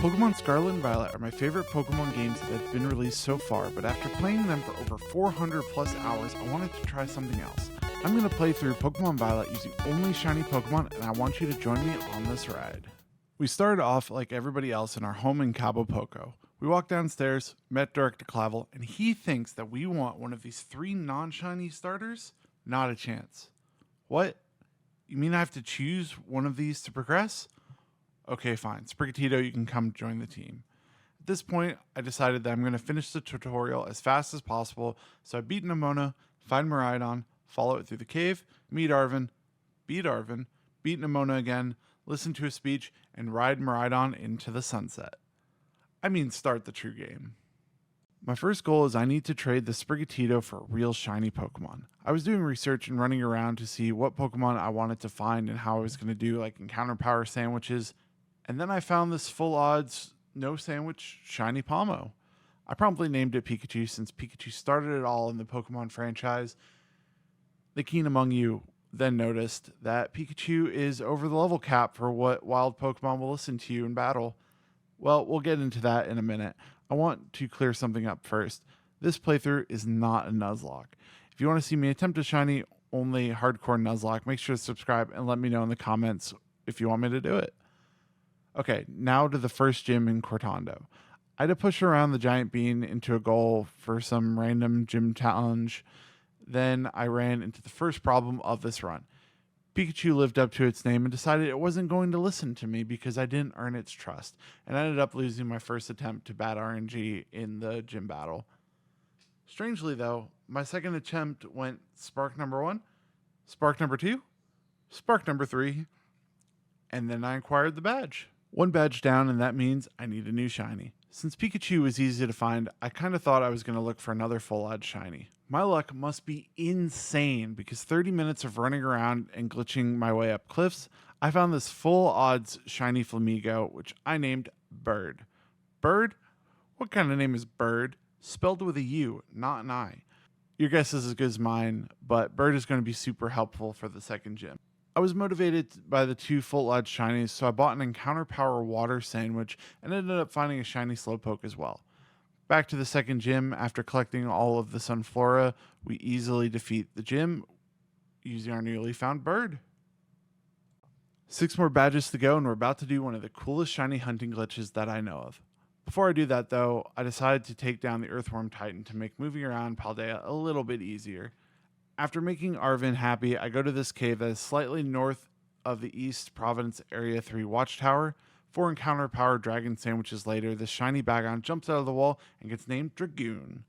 Pokemon Scarlet and Violet are my favorite Pokemon games that have been released so far, but after playing them for over 400 plus hours, I wanted to try something else. I'm going to play through Pokemon Violet using only shiny Pokemon, and I want you to join me on this ride. We started off like everybody else in our home in Cabo Poco. We walked downstairs, met Director Clavel, and he thinks that we want one of these 3 non-shiny starters? Not a chance. What? You mean I have to choose one of these to progress? Okay, fine. Sprigatito, you can come join the team. At this point, I decided that I'm going to finish the tutorial as fast as possible, so I beat Nemona, find Miraidon, follow it through the cave, meet Arven, beat Nemona again, listen to a speech, and ride Miraidon into the sunset. I mean, start the true game. My first goal is I need to trade the Sprigatito for a real shiny Pokemon. I was doing research and running around to see what Pokemon I wanted to find and how I was going to do like encounter power sandwiches, and then I found this full odds, no sandwich, shiny Palmo. I promptly named it Pikachu since Pikachu started it all in the Pokemon franchise. The keen among you then noticed that Pikachu is over the level cap for what wild Pokemon will listen to you in battle. Well, we'll get into that in a minute. I want to clear something up first. This playthrough is not a Nuzlocke. If you want to see me attempt a shiny only hardcore Nuzlocke, make sure to subscribe and let me know in the comments if you want me to do it. Okay, now to the first gym in Cortando. I had to push around the giant bean into a goal for some random gym challenge. Then I ran into the first problem of this run. Pikachu lived up to its name and decided it wasn't going to listen to me because I didn't earn its trust, and I ended up losing my first attempt to bat RNG in the gym battle. Strangely though, my second attempt went spark number 1, spark number 2, spark number 3, and then I acquired the badge. 1 badge down, and that means I need a new shiny. Since Pikachu was easy to find, I kind of thought I was going to look for another full odds shiny. My luck must be insane because 30 minutes of running around and glitching my way up cliffs, I found this full odds shiny Flamigo, which I named Bird. Bird? What kind of name is Bird? Spelled with a U, not an I. Your guess is as good as mine, but Bird is going to be super helpful for the second gym. I was motivated by the 2 full odds shinies, so I bought an encounter power water sandwich and ended up finding a shiny Slowpoke as well. Back to the second gym, after collecting all of the Sunflora, we easily defeat the gym using our newly found Bird. 6 more badges to go, and we're about to do one of the coolest shiny hunting glitches that I know of. Before I do that though, I decided to take down the Earthworm Titan to make moving around Paldea a little bit easier. After making Arven happy, I go to this cave that is slightly north of the East Providence Area 3 Watchtower. 4 encounter power dragon sandwiches later, this shiny Bagon jumps out of the wall and gets named Dragoon.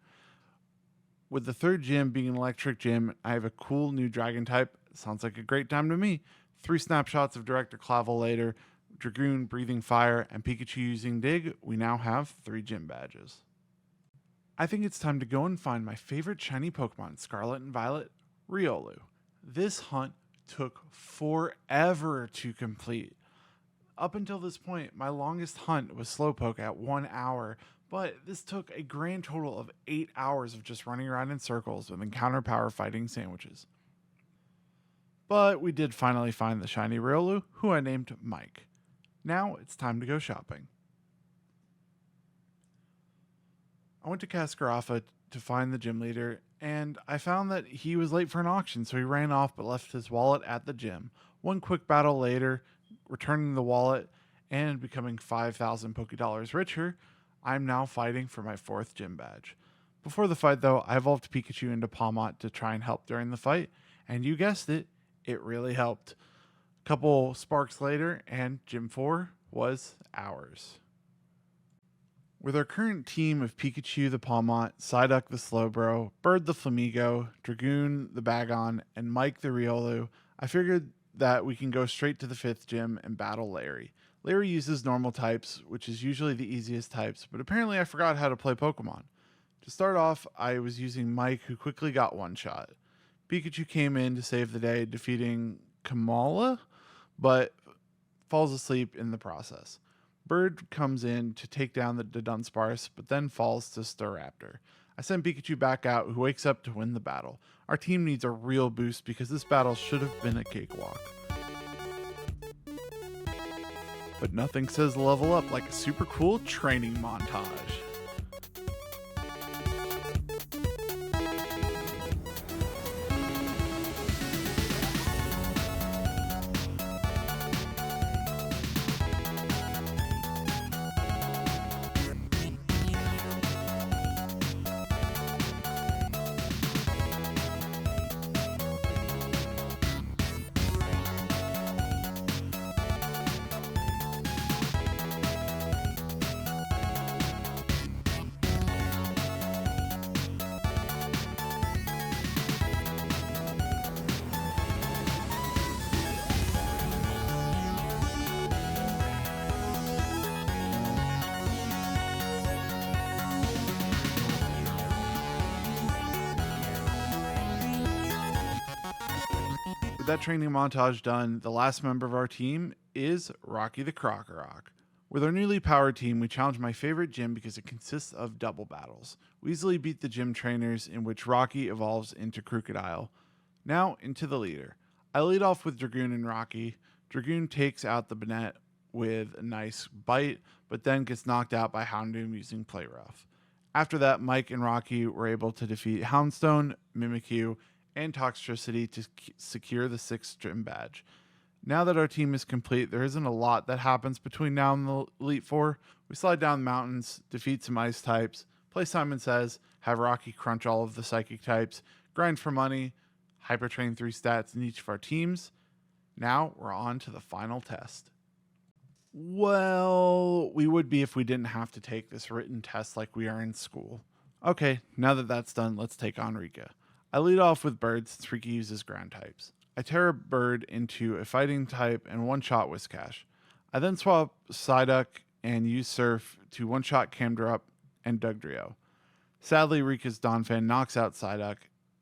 With the 3rd gym being an electric gym, I have a cool new dragon type. Sounds like a great time to me. 3 snapshots of Director Clavel later, Dragoon breathing fire, and Pikachu using Dig, we now have 3 gym badges. I think it's time to go and find my favorite shiny Pokemon, Scarlet and Violet, Riolu. This hunt took forever to complete. Up until this point, my longest hunt was Slowpoke at 1 hour, but this took a grand total of 8 hours of just running around in circles with encounter power fighting sandwiches. But we did finally find the shiny Riolu, who I named Mike. Now it's time to go shopping. I went to Cascarafa to find the gym leader, and I found that he was late for an auction, so he ran off but left his wallet at the gym. 1 quick battle later, returning the wallet and becoming 5,000 Pokédollars richer, I'm now fighting for my 4th gym badge. Before the fight though, I evolved Pikachu into Palmont to try and help during the fight, and you guessed it, it really helped. A couple sparks later, and Gym 4 was ours. With our current team of Pikachu the Palmont, Psyduck the Slowbro, Bird the Flamigo, Dragoon the Bagon, and Mike the Riolu, I figured that we can go straight to the 5th gym and battle Larry. Larry uses normal types, which is usually the easiest types, but apparently I forgot how to play Pokemon. To start off, I was using Mike, who quickly got one-shot. Pikachu came in to save the day, defeating Kamala, but falls asleep in the process. Bird comes in to take down the Dunsparce, but then falls to Staraptor. I send Pikachu back out, who wakes up to win the battle. Our team needs a real boost because this battle should have been a cakewalk. But nothing says level up like a super cool training montage. With that training montage done, the last member of our team is Rocky the Crocorock. With our newly powered team, we challenge my favorite gym because it consists of double battles. We easily beat the gym trainers, in which Rocky evolves into Crocodile. Now, into the leader. I lead off with Dragoon and Rocky. Dragoon takes out the Banette with a nice bite, but then gets knocked out by Houndoom using Play Rough. After that, Mike and Rocky were able to defeat Houndstone, Mimikyu, and Toxtricity to secure the 6th gym badge. Now that our team is complete, there isn't a lot that happens between now and the Elite Four. We slide down the mountains, defeat some ice types, play Simon Says, have Rocky crunch all of the psychic types, grind for money, hyper train 3 stats in each of our teams. Now we're on to the final test. Well, we would be if we didn't have to take this written test like we are in school. Okay, now that that's done, let's take on Rika. I lead off with Bird since Rika uses ground types. I tear a Bird into a fighting type and one-shot Whiscash. I then swap Psyduck and use Surf to one-shot Camdrup and Dugtrio. Sadly, Rika's Donphan knocks out Psyduck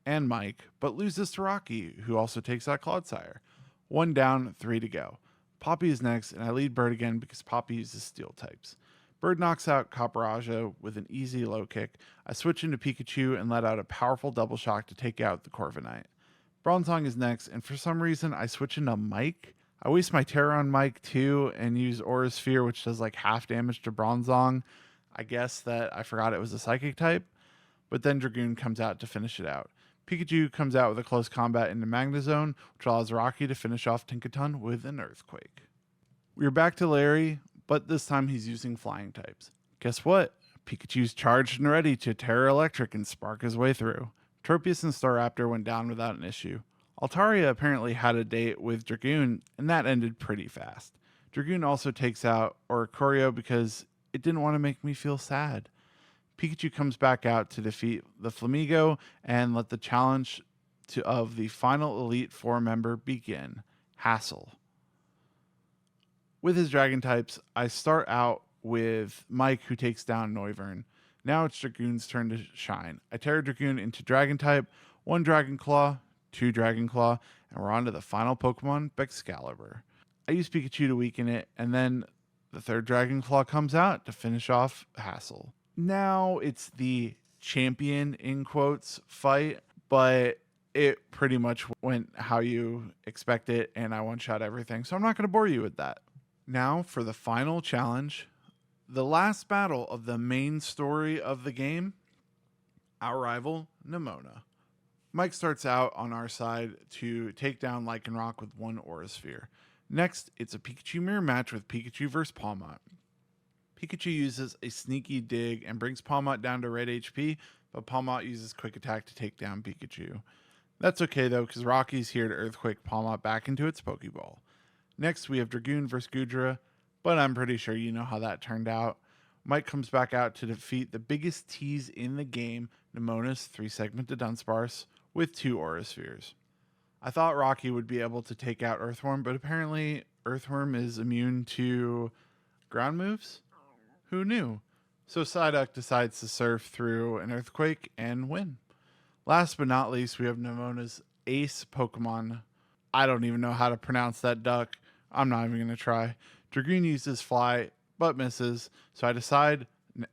and Mike, but loses to Rocky, who also takes out Clodsire. 1 down, 3 to go. Poppy is next, and I lead Bird again because Poppy uses Steel types. Bird knocks out Copperajah with an easy low kick. I switch into Pikachu and let out a powerful double shock to take out the Corviknight. Bronzong is next, and for some reason I switch into Mike. I waste my Terror on Mike too and use Aura Sphere, which does like half damage to Bronzong. I guess that I forgot it was a Psychic type, but then Dragoon comes out to finish it out. Pikachu comes out with a close combat into Magnezone, which allows Rocky to finish off Tinkaton with an Earthquake. We're back to Larry, but this time he's using flying types. Guess what? Pikachu's charged and ready to Terra Electric and spark his way through. Tropius and Staraptor went down without an issue. Altaria apparently had a date with Dragoon, and that ended pretty fast. Dragoon also takes out Oricorio because it didn't want to make me feel sad. Pikachu comes back out to defeat the Flamigo and let the challenge of the final Elite Four member begin, Hassel. With his Dragon types, I start out with Mike, who takes down Noivern. Now it's Dragoon's turn to shine. I tear Dragoon into Dragon type, 1 Dragon Claw, 2 Dragon Claw, and we're on to the final Pokemon, Excalibur. I use Pikachu to weaken it, and then the 3rd Dragon Claw comes out to finish off Hassel. Now it's the champion, in quotes, fight, but it pretty much went how you expect it, and I one-shot everything, so I'm not going to bore you with that. Now for the final challenge, the last battle of the main story of the game, our rival, Nemona. Mike starts out on our side to take down Lycanroc with 1 Aura Sphere. Next, it's a Pikachu mirror match with Pikachu vs. Pawmot. Pikachu uses a sneaky dig and brings Pawmot down to red HP, but Pawmot uses Quick Attack to take down Pikachu. That's okay though, because Rocky's here to Earthquake Pawmot back into its Pokeball. Next, we have Dragoon vs. Goodra, but I'm pretty sure you know how that turned out. Mike comes back out to defeat the biggest tease in the game, Nemona's 3-segmented Dunsparce, with 2 Aura Spheres. I thought Rocky would be able to take out Earthworm, but apparently Earthworm is immune to ground moves? Who knew? So Psyduck decides to surf through an Earthquake and win. Last but not least, we have Nemona's ace Pokemon. I don't even know how to pronounce that duck. I'm not even going to try. Dragoon uses Fly, but misses. So I decide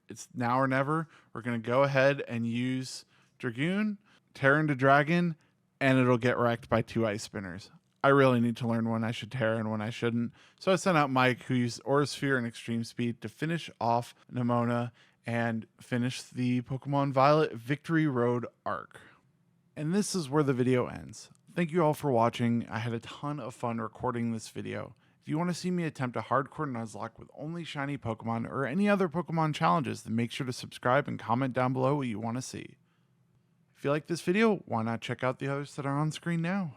it's now or never. We're going to go ahead and use Dragoon, tear into Dragon, and it'll get wrecked by 2 Ice Spinners. I really need to learn when I should tear and when I shouldn't. So I sent out Mike, who used Aura Sphere and Extreme Speed, to finish off Nemona and finish the Pokemon Violet Victory Road arc. And this is where the video ends. Thank you all for watching. I had a ton of fun recording this video. If you want to see me attempt a hardcore Nuzlocke with only shiny Pokemon or any other Pokemon challenges, then make sure to subscribe and comment down below what you want to see. If you like this video, why not check out the others that are on screen now?